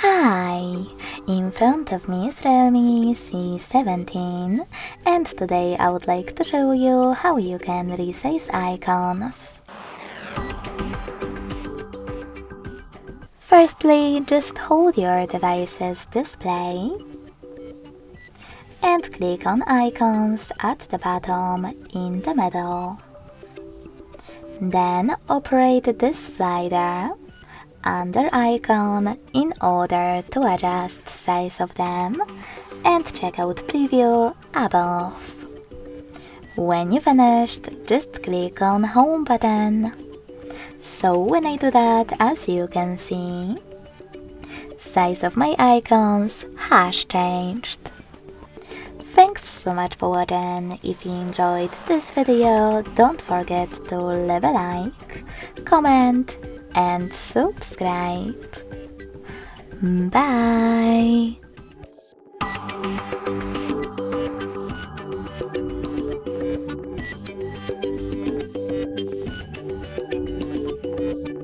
Hi! In front of me is REALME C17 and today I would like to show you how you can resize icons. Firstly, just hold your device's display and click on icons at the bottom in the middle. Then operate this slider under icon in order to adjust size of them and check out preview above. When you finished, just click on home button. So when I do that, as you can see, size of my icons has changed. Thanks so much for watching. If you enjoyed this video, don't forget to leave a like, comment and subscribe. Bye!